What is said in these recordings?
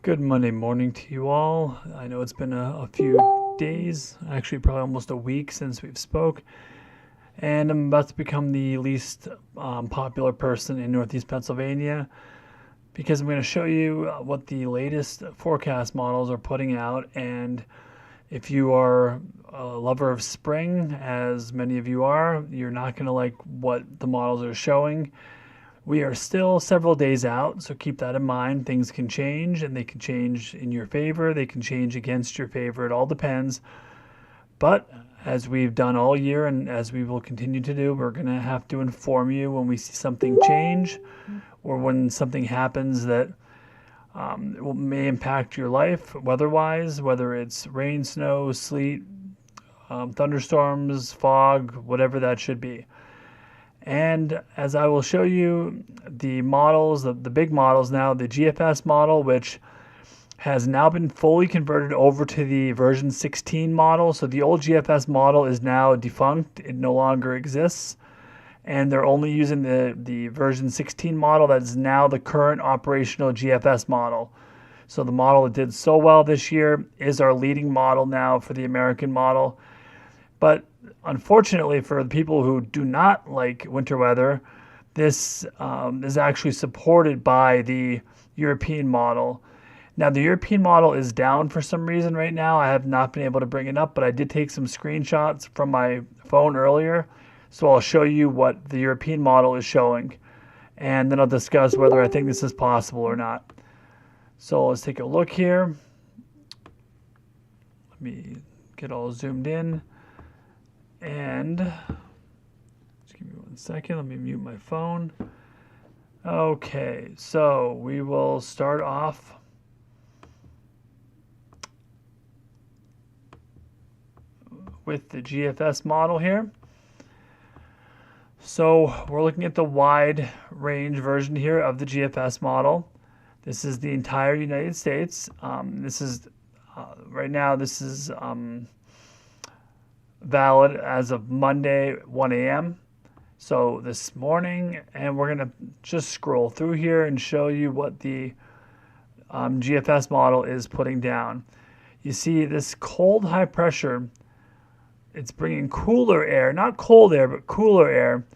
Good Monday morning to you all. I know it's been a few days, actually probably almost a week since we've spoke, and I'm about to become the least popular person in Northeast Pennsylvania because I'm going to show you what the latest forecast models are putting out. And if you are a lover of spring, as many of you are, you're not going to like what the models are showing. We are still several days out, so keep that in mind. Things can change, and they can change in your favor. They can change against your favor. It all depends. But as we've done all year and as we will continue to do, we're going to have to inform you when we see something change or when something happens that may impact your life weather-wise, whether it's rain, snow, sleet, thunderstorms, fog, whatever that should be. And as I will show you the models, the big models now, the GFS model, which has now been fully converted over to the version 16 model. So the old GFS model is now defunct. It no longer exists. And they're only using the version 16 model that is now the current operational GFS model. So the model that did so well this year is our leading model now for the American model. But unfortunately, for the people who do not like winter weather, this is actually supported by the European model. Now, the European model is down for some reason right now. I have not been able to bring it up, but I did take some screenshots from my phone earlier. So I'll show you what the European model is showing, and then I'll discuss whether I think this is possible or not. So let's take a look here. Let me get all zoomed in. And just give me 1 second. Let me mute my phone. Okay, so we will start off with the GFS model here. So we're looking at the wide range version here of the GFS model. This is the entire United States. This is right now. This is valid as of Monday 1 a.m. So this morning, and we're going to just scroll through here and show you what the GFS model is putting down. You see this cold high pressure, it's bringing cooler air, not cold air, but cooler air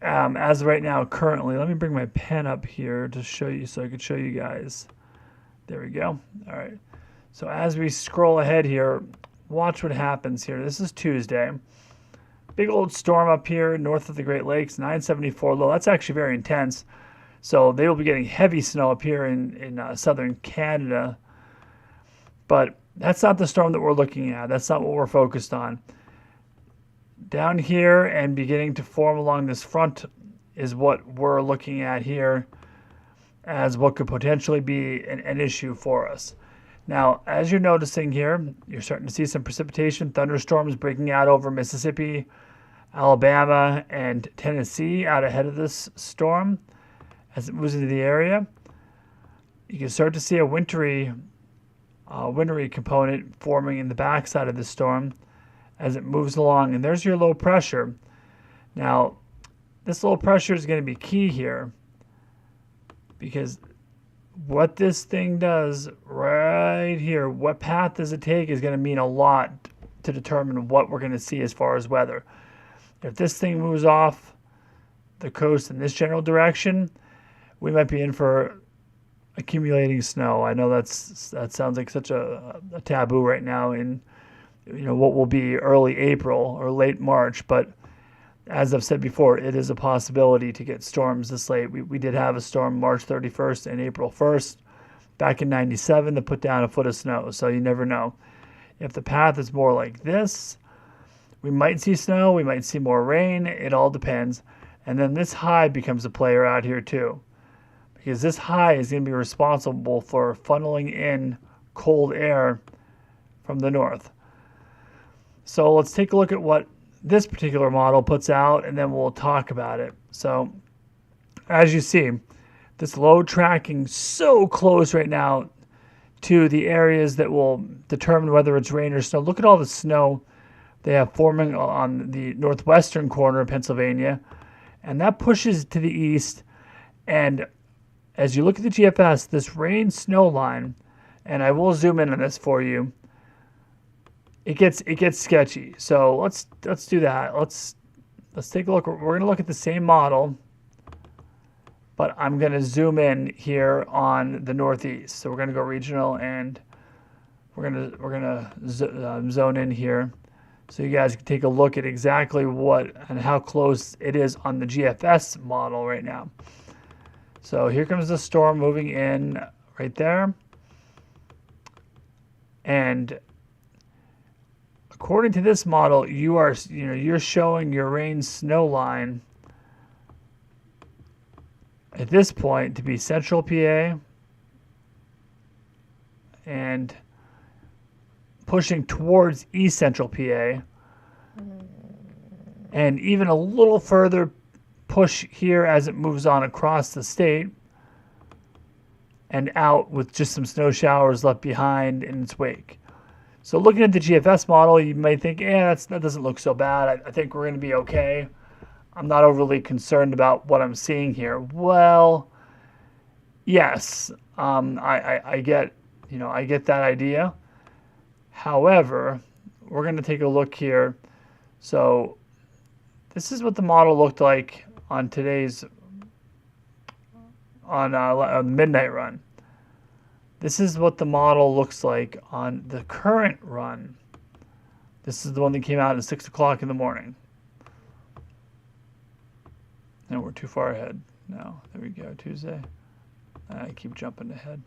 as of right now currently. Let me bring my pen up here to show you so I could show you guys. There we go. All right. So as we scroll ahead here, watch what happens here. This is Tuesday. Big old storm up here north of the Great Lakes, 974 low. That's actually very intense. So they will be getting heavy snow up here in southern Canada. But that's not the storm that we're looking at. That's not what we're focused on. Down here and beginning to form along this front is what we're looking at here as what could potentially be an issue for us. Now, as you're noticing here, you're starting to see some precipitation, thunderstorms breaking out over Mississippi, Alabama, and Tennessee out ahead of this storm as it moves into the area. You can start to see a wintry component forming in the backside of the storm as it moves along. And there's your low pressure. Now, this low pressure is going to be key here because what this thing does right here, what path does it take, is going to mean a lot to determine what we're going to see as far as weather. If this thing moves off the coast in this general direction, we might be in for accumulating snow. I know that sounds like such a taboo right now in what will be early April or late March, but as I've said before, it is a possibility to get storms this late. We did have a storm March 31st and April 1st back in 97 that put down a foot of snow, so you never know. If the path is more like this, we might see snow, we might see more rain, it all depends. And then this high becomes a player out here too, because this high is going to be responsible for funneling in cold air from the north. So let's take a look at what this particular model puts out, and then we'll talk about it. So as you see, this low tracking so close right now to the areas that will determine whether it's rain or snow. Look at all the snow they have forming on the northwestern corner of Pennsylvania, and that pushes to the east, and as you look at the GFS, this rain snow line, and I will zoom in on this for you, it gets sketchy. So let's do that. Let's take a look. We're going to look at the same model, but I'm going to zoom in here on the Northeast. So we're going to go regional, and we're going to zone in here, so you guys can take a look at exactly what and how close it is on the GFS model right now. So here comes the storm moving in right there, and according to this model, you're showing your rain snow line at this point to be central PA and pushing towards east central PA, and even a little further push here as it moves on across the state and out with just some snow showers left behind in its wake. So looking at the GFS model, you may think, that doesn't look so bad. I think we're going to be okay. I'm not overly concerned about what I'm seeing here. Well, yes, I get that idea. However, we're going to take a look here. So this is what the model looked like on today's on the midnight run. This is what the model looks like on the current run. This is the one that came out at 6 o'clock in the morning. And we're too far ahead now. There we go, Tuesday. I keep jumping ahead.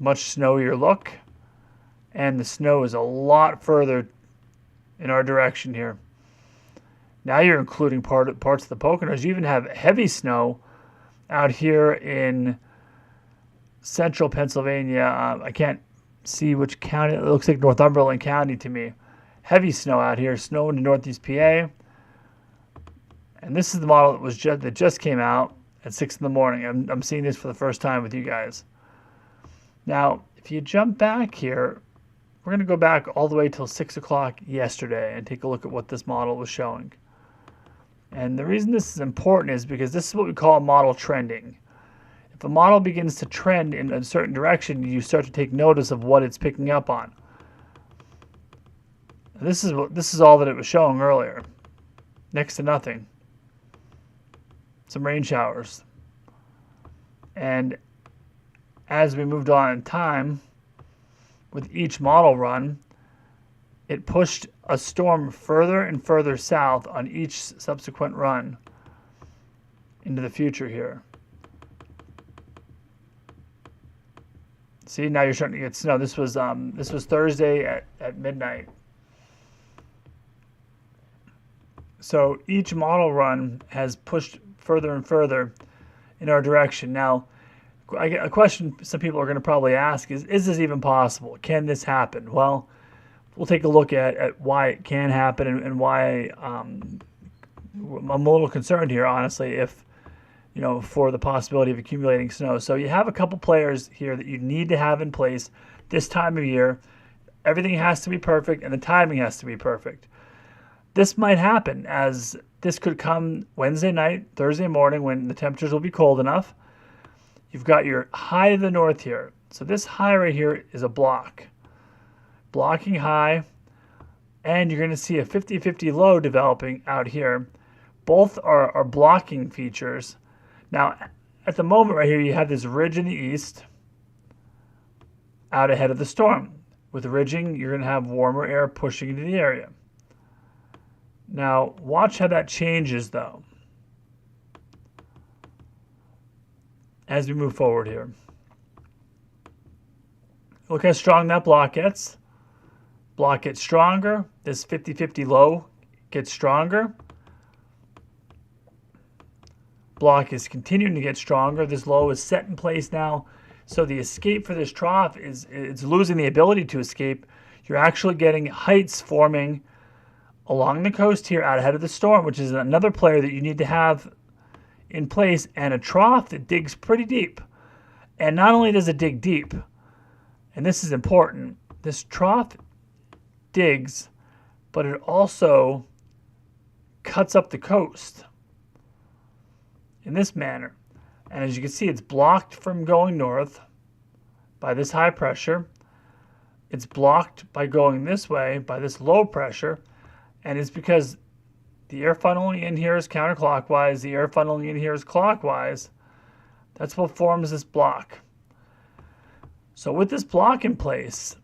Much snowier look, and the snow is a lot further in our direction here. Now you're including parts of the Poconos. You even have heavy snow out here in central Pennsylvania. I can't see which county. It looks like Northumberland County to me. Heavy snow out here, snow into northeast PA. And this is the model that just came out at 6 in the morning. I'm seeing this for the first time with you guys. Now, if you jump back here, we're going to go back all the way till 6 o'clock yesterday and take a look at what this model was showing. And the reason this is important is because this is what we call model trending. If a model begins to trend in a certain direction, you start to take notice of what it's picking up on. This is all that it was showing earlier. Next to nothing. Some rain showers. And as we moved on in time, with each model run, it pushed a storm further and further south on each subsequent run into the future here. See, now you're starting to get snow. This was Thursday at midnight. So each model run has pushed further and further in our direction. Now, a question some people are going to probably ask is this even possible? Can this happen? Well, we'll take a look at why it can happen and why I'm a little concerned here, honestly, if for the possibility of accumulating snow. So you have a couple players here that you need to have in place this time of year. Everything has to be perfect, and the timing has to be perfect. This might happen, as this could come Wednesday night, Thursday morning, when the temperatures will be cold enough. You've got your high to the north here. So this high right here is a block. Blocking high, and you're going to see a 50-50 low developing out here. Both are blocking features. Now, at the moment right here, you have this ridge in the east out ahead of the storm. With ridging, you're going to have warmer air pushing into the area. Now, watch how that changes, though, as we move forward here. Look how strong that block gets. Block gets stronger. This 50-50 low gets stronger. Block is continuing to get stronger. This low is set in place now. So the escape for this trough it's losing the ability to escape. You're actually getting heights forming along the coast here out ahead of the storm, which is another player that you need to have in place, and a trough that digs pretty deep. And not only does it dig deep, and this is important, this trough digs, but it also cuts up the coast in this manner. And as you can see, it's blocked from going north by this high pressure. It's blocked by going this way by this low pressure. And it's because the air funneling in here is counterclockwise, the air funneling in here is clockwise. That's what forms this block. So with this block in place,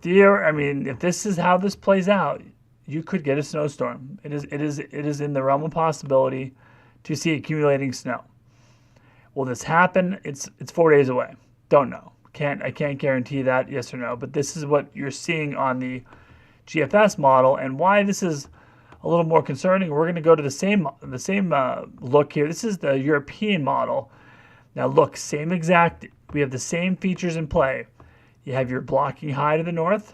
if this is how this plays out, you could get a snowstorm. It is in the realm of possibility to see accumulating snow. Will this happen? It's 4 days away. Don't know. I can't guarantee that, yes or no. But this is what you're seeing on the GFS model, and why this is a little more concerning. We're going to go to the same look here. This is the European model. Now look, same exact. We have the same features in play. You have your blocking high to the north.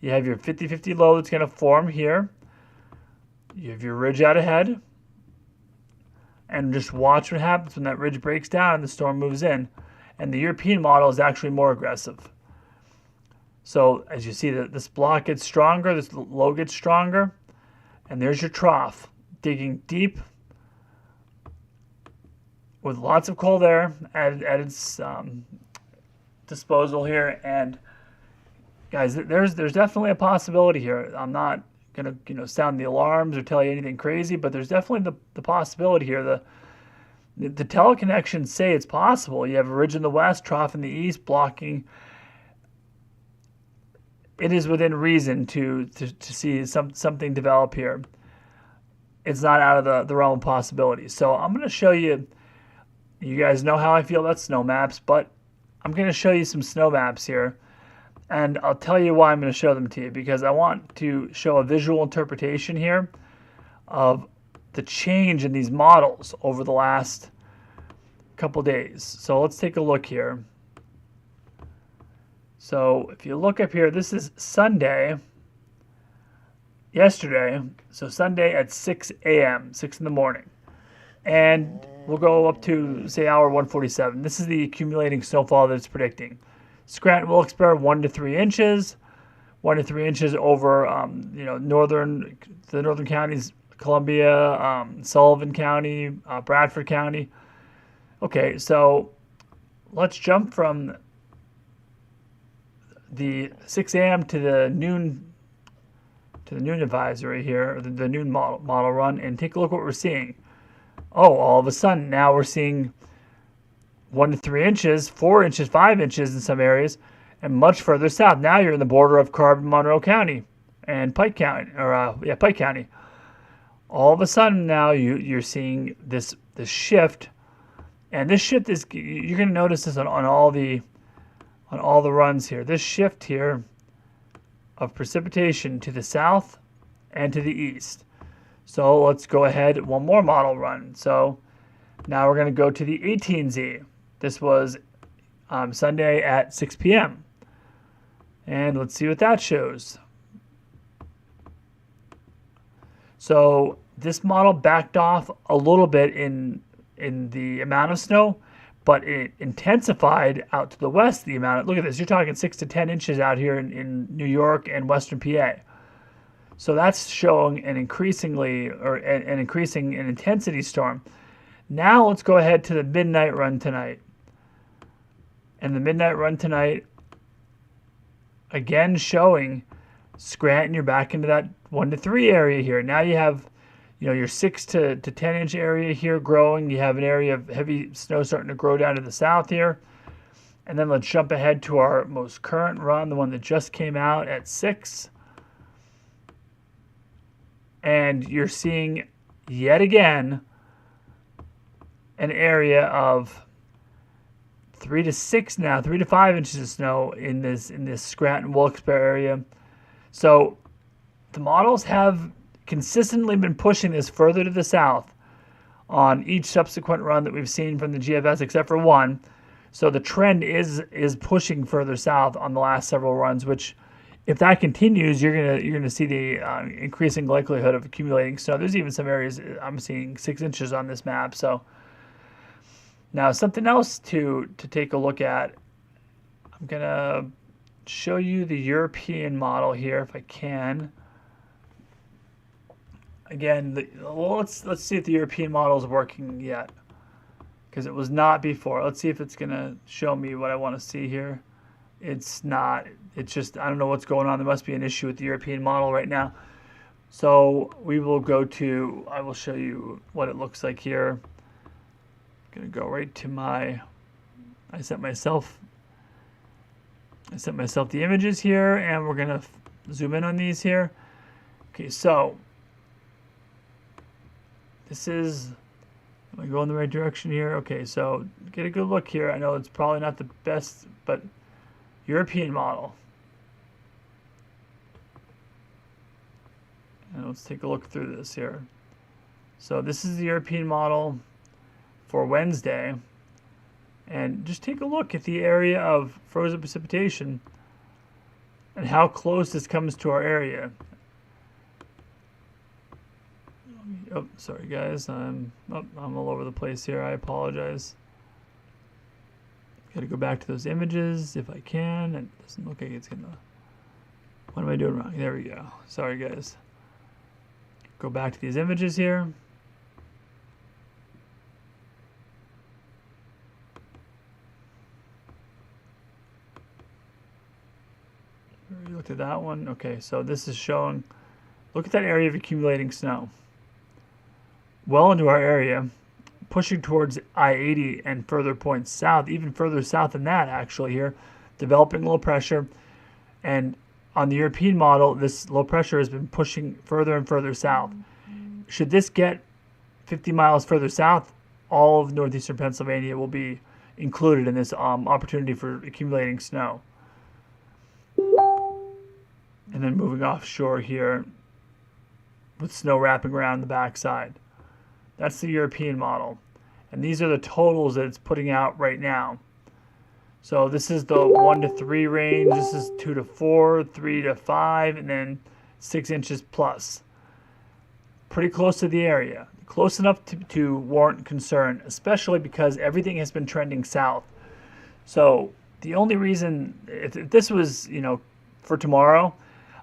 You have your 50-50 low that's going to form here. You have your ridge out ahead. And just watch what happens when that ridge breaks down and the storm moves in. And the European model is actually more aggressive. So as you see, this block gets stronger, this low gets stronger, and there's your trough, digging deep with lots of cold air at its disposal here. And guys, there's definitely a possibility here. I'm not gonna sound the alarms or tell you anything crazy, but there's definitely the possibility here. The teleconnections say it's possible. You have a ridge in the west, trough in the east, blocking. It is within reason to see something develop here. It's not out of the realm of possibilities. So I'm going to show you. You guys know how I feel about snow maps, but I'm going to show you some snow maps here. And I'll tell you why I'm going to show them to you, because I want to show a visual interpretation here of the change in these models over the last couple days. So let's take a look here. So if you look up here, this is Sunday, yesterday. So Sunday at 6 a.m., 6 in the morning. And we'll go up to, say, hour 147. This is the accumulating snowfall that it's predicting. Scranton will experience 1 to 3 inches, 1 to 3 inches over, the northern counties, Columbia, Sullivan County, Bradford County. Okay, so let's jump from the 6 a.m. to the noon advisory here, or the noon model run, and take a look what we're seeing. Oh, all of a sudden now we're seeing 1 to 3 inches, 4 inches, 5 inches in some areas, and much further south. Now you're in the border of Carbon-Monroe County and Pike County, Pike County. All of a sudden now you're seeing this shift, and this shift is, you're going to notice this on all the runs here. This shift here of precipitation to the south and to the east. So let's go ahead, one more model run. So now we're going to go to the 18Z. This was Sunday at 6 p.m. And let's see what that shows. So this model backed off a little bit in the amount of snow, but it intensified out to the west the amount. Look at this. You're talking 6 to 10 inches out here in New York and western PA. So that's showing an increasing intensity storm. Now let's go ahead to the midnight run tonight. And the midnight run tonight, again showing Scranton, you're back into that 1 to 3 area here. Now you have, your 6 to 10 inch area here growing. You have an area of heavy snow starting to grow down to the south here. And then let's jump ahead to our most current run, the one that just came out at 6. And you're seeing yet again an area of 3 to 6 now, 3 to 5 inches of snow in this Scranton-Wilkes-Barre area. So the models have consistently been pushing this further to the south on each subsequent run that we've seen from the GFS, except for one. So the trend is pushing further south on the last several runs, which, if that continues, you're gonna see the increasing likelihood of accumulating snow. There's even some areas I'm seeing 6 inches on this map. So now something else to take a look at. I'm gonna show you the European model here if I can. Again, well, let's see if the European model is working yet, because it was not before. Let's see if it's gonna show me what I want to see here. It's not. It's just, I don't know what's going on. There must be an issue with the European model right now. So we will go to, I will show you what it looks like here. I'm gonna go right to my, I sent myself the images here, and we're gonna zoom in on these here. Okay, so this is, am I going the right direction here? Okay, so get a good look here. I know it's probably not the best, but European model. And let's take a look through this here. So this is the European model for Wednesday. And just take a look at the area of frozen precipitation and how close this comes to our area. Oh, sorry guys, I'm all over the place here. I apologize. Got to go back to those images if I can. It doesn't look like it's gonna. What am I doing wrong? There we go. Sorry guys. Go back to these images here. We looked at that one. Okay, so this is showing. Look at that area of accumulating snow. Well into our area, pushing towards I-80 and further points south, even further south than that actually here, developing low pressure. And on the European model, this low pressure has been pushing further and further south. Should this get 50 miles further south, all of northeastern Pennsylvania will be included in this opportunity for accumulating snow. And then moving offshore here with snow wrapping around the backside. That's the European model. And these are the totals that it's putting out right now. So this is the 1 to 3 range. This is 2 to 4, 3 to 5, and then 6 inches plus. Pretty close to the area. Close enough to warrant concern, especially because everything has been trending south. So the only reason, if this was, for tomorrow,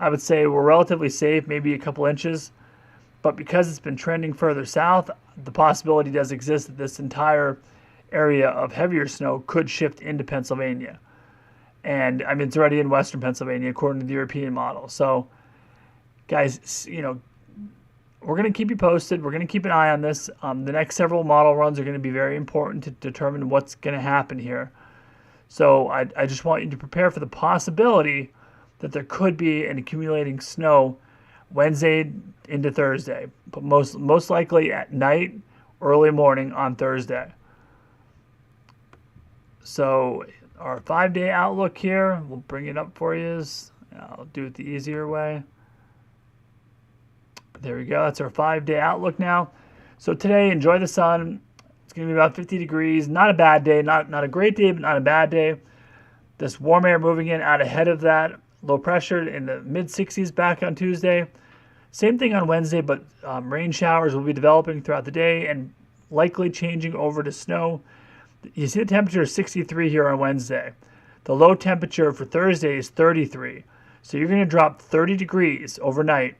I would say we're relatively safe, maybe a couple inches. But because it's been trending further south, the possibility does exist that this entire area of heavier snow could shift into Pennsylvania. And I mean, it's already in western Pennsylvania according to the European model. So guys, we're going to keep you posted. We're going to keep an eye on this. The next several model runs are going to be very important to determine what's going to happen here. So I just want you to prepare for the possibility that there could be an accumulating snow Wednesday into Thursday, but most likely at night, early morning on Thursday. So our 5-day outlook here, we'll bring it up for you. I'll do it the easier way. There we go. That's our 5-day outlook now. So today, enjoy the sun. It's going to be about 50 degrees. Not a bad day. Not a great day, but not a bad day. This warm air moving in out ahead of that. Low pressure in the mid-60s back on Tuesday. Same thing on Wednesday, but rain showers will be developing throughout the day and likely changing over to snow. You see the temperature is 63 here on Wednesday. The low temperature for Thursday is 33. So you're going to drop 30 degrees overnight,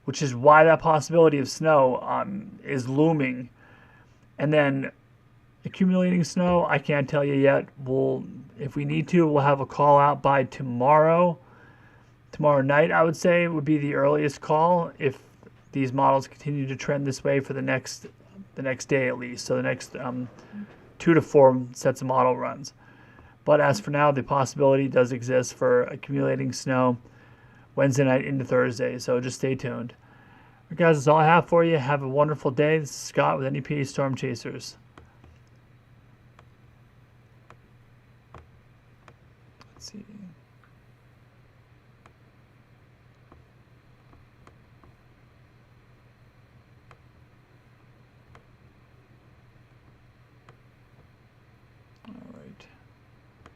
which is why that possibility of snow is looming. And then accumulating snow, I can't tell you yet. If we need to, we'll have a call out by tomorrow. Tomorrow night, I would say, would be the earliest call if these models continue to trend this way for the next day at least. So the next 2 to 4 sets of model runs. But as for now, the possibility does exist for accumulating snow Wednesday night into Thursday. So just stay tuned. All right, guys, that's all I have for you. Have a wonderful day. This is Scott with NEPA Storm Chasers. Let's see.